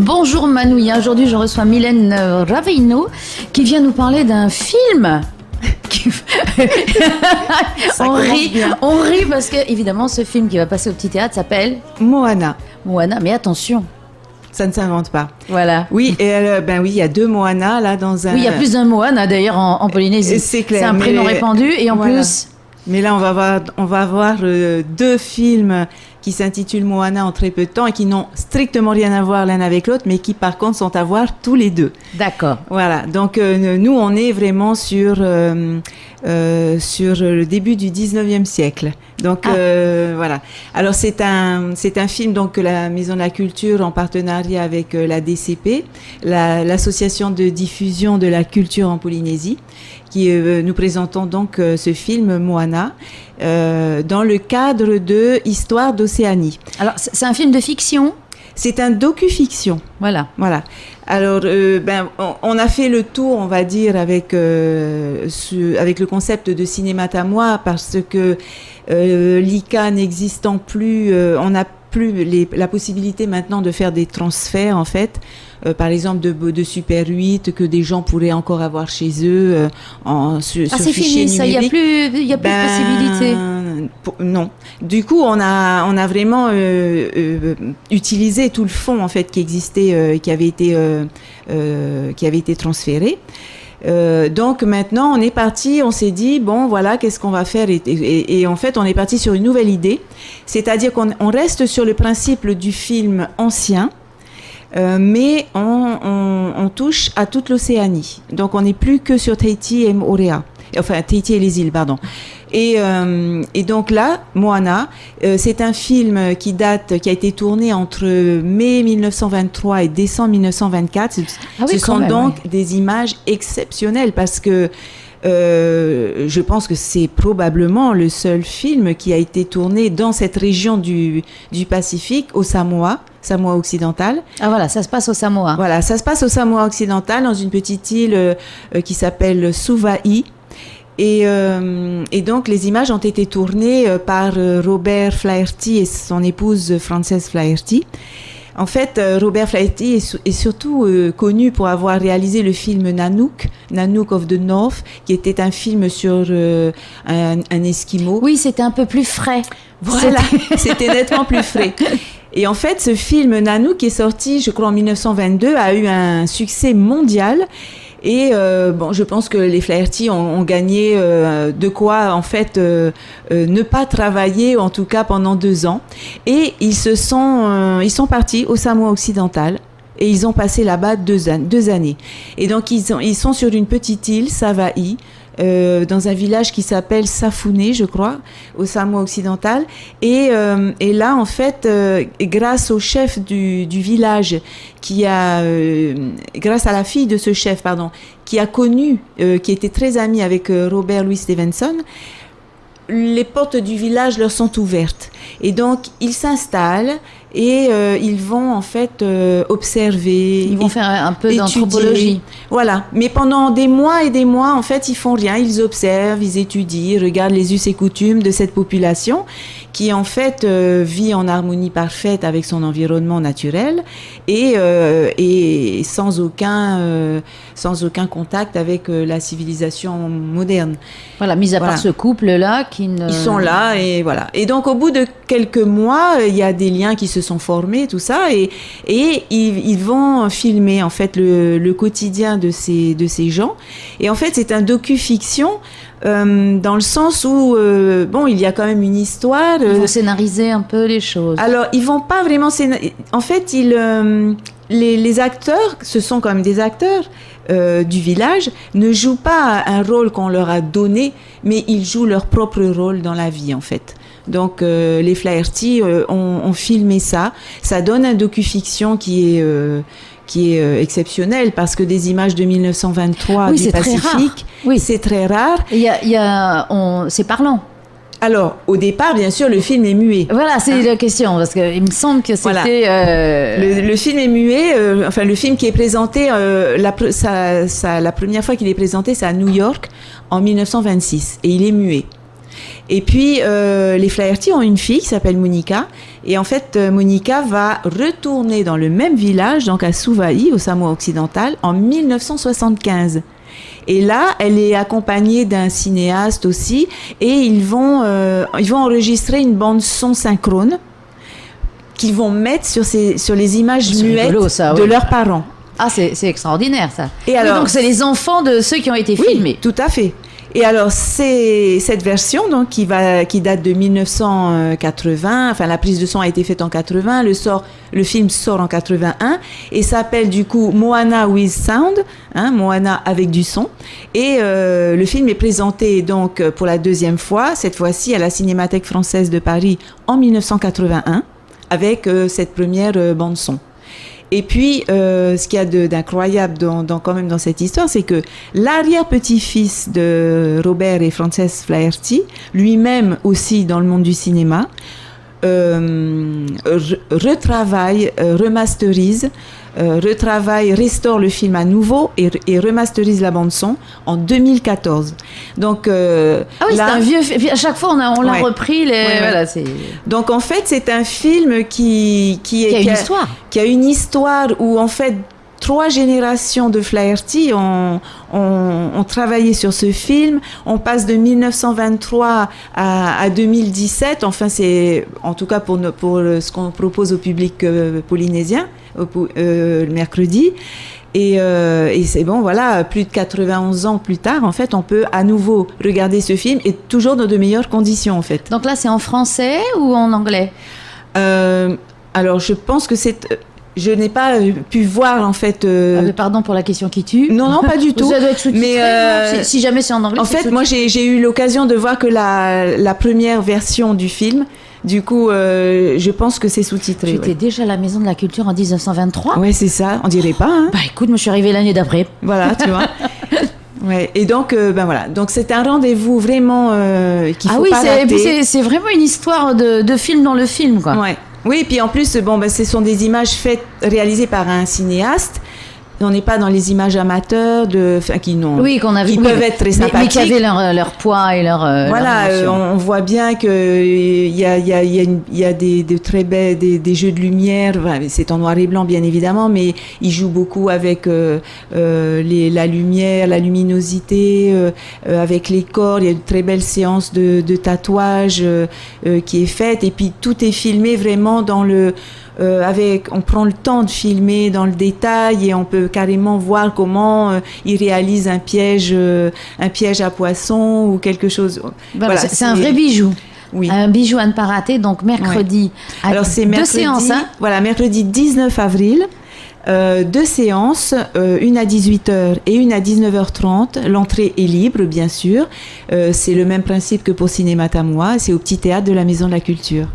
Bonjour Manouya, aujourd'hui je reçois Mylène Raveino qui vient nous parler d'un film. On rit parce que évidemment ce film qui va passer au petit théâtre s'appelle Moana. Moana, mais attention. Ça ne s'invente pas. Voilà. Oui, il y a 2 Moana là dans un. Oui, il y a plus d'un Moana d'ailleurs en Polynésie. C'est clair. C'est un prénom répandu et en plus. Mais là, on va voir 2 films qui s'intitulent Moana en très peu de temps et qui n'ont strictement rien à voir l'un avec l'autre, mais qui par contre sont à voir tous les 2. D'accord. Voilà. Donc nous, on est vraiment sur le début du 19e siècle. Donc voilà. Alors c'est un film donc que la Maison de la Culture en partenariat avec la DCP, l'association de diffusion de la culture en Polynésie, qui nous présentons donc ce film Moana dans le cadre de Histoire d'Océanie. Alors c'est un film de fiction. C'est un docu-fiction. Voilà. Alors, on a fait le tour, on va dire, avec le concept de Cinématamois, parce que l'ICA n'existant plus, on n'a plus la possibilité maintenant de faire des transferts, en fait. Par exemple, de Super 8 que des gens pourraient encore avoir chez eux sur c'est fichier fini, ça, il n'y a plus de possibilité. Non. Du coup, on a vraiment utilisé tout le fonds en fait qui existait, qui avait été transféré. Donc maintenant, on est parti, on s'est dit bon voilà, qu'est-ce qu'on va faire et en fait, on est parti sur une nouvelle idée, c'est-à-dire qu'on reste sur le principe du film ancien. Mais on touche à toute l'Océanie. Donc on n'est plus que sur Tahiti et Moorea. Enfin, Tahiti et les îles, pardon. Et donc là, Moana, c'est un film qui a été tourné entre mai 1923 et décembre 1924. Ce sont donc des images exceptionnelles parce que je pense que c'est probablement le seul film qui a été tourné dans cette région du Pacifique, au Samoa occidental. Ah voilà, ça se passe au Samoa. Voilà, ça se passe au Samoa occidental, dans une petite île qui s'appelle Suva'i. Et donc les images ont été tournées par Robert Flaherty et son épouse Frances Flaherty. En fait, Robert Flaherty est surtout connu pour avoir réalisé le film Nanook of the North, qui était un film sur un Esquimau. Oui, c'était un peu plus frais. Voilà, c'était nettement plus frais. Et en fait, ce film Nanook, qui est sorti, je crois, en 1922, a eu un succès mondial. Et je pense que les Flaherty ont gagné de quoi en fait ne pas travailler, en tout cas pendant 2 ans. Et ils sont partis au Samoa occidental et ils ont passé là-bas 2 années. Et donc ils sont sur une petite île, Savaii, dans un village qui s'appelle Safune, je crois, au Samoa occidental. Et là, en fait, grâce au chef du village, grâce à la fille de ce chef, qui a connu, qui était très amie avec Robert Louis Stevenson, les portes du village leur sont ouvertes. Et donc, ils s'installent et ils vont en fait observer. Ils vont faire un peu d'anthropologie. Voilà. Mais pendant des mois et des mois, en fait, ils font rien. Ils observent, ils étudient, ils regardent les us et coutumes de cette population qui en fait vit en harmonie parfaite avec son environnement naturel et sans aucun contact avec la civilisation moderne. Voilà, mis à part ce couple-là Ils sont là et voilà. Et donc au bout de quelques mois, il y a des liens qui se sont formés, tout ça, et ils vont filmer en fait le quotidien de ces gens. Et en fait, c'est un docu-fiction. Dans le sens où il y a quand même une histoire. Ils vont scénariser un peu les choses. Alors ils vont pas vraiment en fait les acteurs, ce sont quand même des acteurs du village, ne jouent pas un rôle qu'on leur a donné, mais ils jouent leur propre rôle dans la vie en fait. Donc les Flaherty ont filmé ça. Ça donne un docu-fiction qui est exceptionnel parce que des images de 1923 du Pacifique, c'est très rare. C'est parlant. Alors, au départ, bien sûr, le film est muet. Voilà, c'est la question, parce qu'il me semble que c'était... Voilà. Le film est muet, le film qui est présenté, la première fois qu'il est présenté, c'est à New York, en 1926, et il est muet. Et puis, les Flaherty ont une fille qui s'appelle Monica. Et en fait, Monica va retourner dans le même village, donc à Suvaï, au Samoa occidental, en 1975. Et là, elle est accompagnée d'un cinéaste aussi, et ils vont enregistrer une bande son synchrone qu'ils vont mettre sur les images muettes rigolo, ça, de oui. leurs parents. Ah, c'est extraordinaire ça. Et Oui, alors, donc c'est les enfants de ceux qui ont été filmés. tout à fait. Et alors, c'est cette version donc qui date de 1980. Enfin, la prise de son a été faite en 80. Le film sort en 81 et s'appelle du coup Moana with Sound, Moana avec du son. Et le film est présenté donc pour la deuxième fois, cette fois-ci à la Cinémathèque française de Paris en 1981, avec cette première bande son. Et puis, ce qu'il y a d'incroyable quand même dans cette histoire, c'est que l'arrière-petit-fils de Robert et Frances Flaherty, lui-même aussi dans le monde du cinéma, retravaille, remasterise, restaure le film à nouveau et remasterise la bande-son en 2014. Donc, Ah oui, là, c'est un vieux film. À chaque fois, on l'a Ouais. repris. Ouais. Voilà, c'est... donc en fait, c'est un film qui a une histoire. Qui a une histoire où en fait 3 générations de Flaherty ont travaillé sur ce film. On passe de 1923 à 2017. Enfin, c'est en tout cas pour ce qu'on propose au public polynésien le mercredi. Et c'est bon, voilà, plus de 91 ans plus tard, en fait, on peut à nouveau regarder ce film et toujours dans de meilleures conditions, en fait. Donc là, c'est en français ou en anglais? Alors, je pense que je n'ai pas pu voir, en fait... Mais pardon pour la question qui tue. Non, pas du tout. Ça doit être sous-titré, Mais, non? Si jamais c'est en anglais, En c'est fait, moi, j'ai eu l'occasion de voir que la première version du film. Du coup, je pense que c'est sous-titré. Tu étais déjà à la Maison de la Culture en 1923? Ouais, c'est ça. On dirait pas, hein. Bah écoute, moi je suis arrivée l'année d'après. Voilà, tu vois. Ouais. Et donc, ben voilà. Donc, c'est un rendez-vous vraiment qu'il faut pas et puis rater. c'est vraiment une histoire de film dans le film, quoi. Ouais. Oui, et puis en plus, bon, ben, ce sont des images réalisées par un cinéaste. On n'est pas dans les images amateurs qui peuvent être très sympathiques. Mais qui avaient leur poids et leur Voilà, leur on voit bien que il y a des très belles des jeux de lumière. Voilà, c'est en noir et blanc bien évidemment, mais il joue beaucoup avec la lumière, la luminosité, avec les corps. Il y a une très belle séance de tatouage qui est faite, et puis tout est filmé vraiment dans le on prend le temps de filmer dans le détail et on peut carrément voir comment il réalise un piège à poisson ou quelque chose. Voilà, c'est un vrai bijou. Oui. Un bijou à ne pas rater. Donc mercredi. Ouais. Alors c'est mercredi. 2 séances. Hein. Voilà, mercredi 19 avril. 2 séances, une à 18h et une à 19h30. L'entrée est libre, bien sûr. C'est le même principe que pour Cinéma Tamoua. C'est au Petit Théâtre de la Maison de la Culture.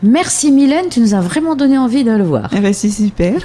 Merci Mylène, tu nous as vraiment donné envie de le voir. Eh ben, c'est super.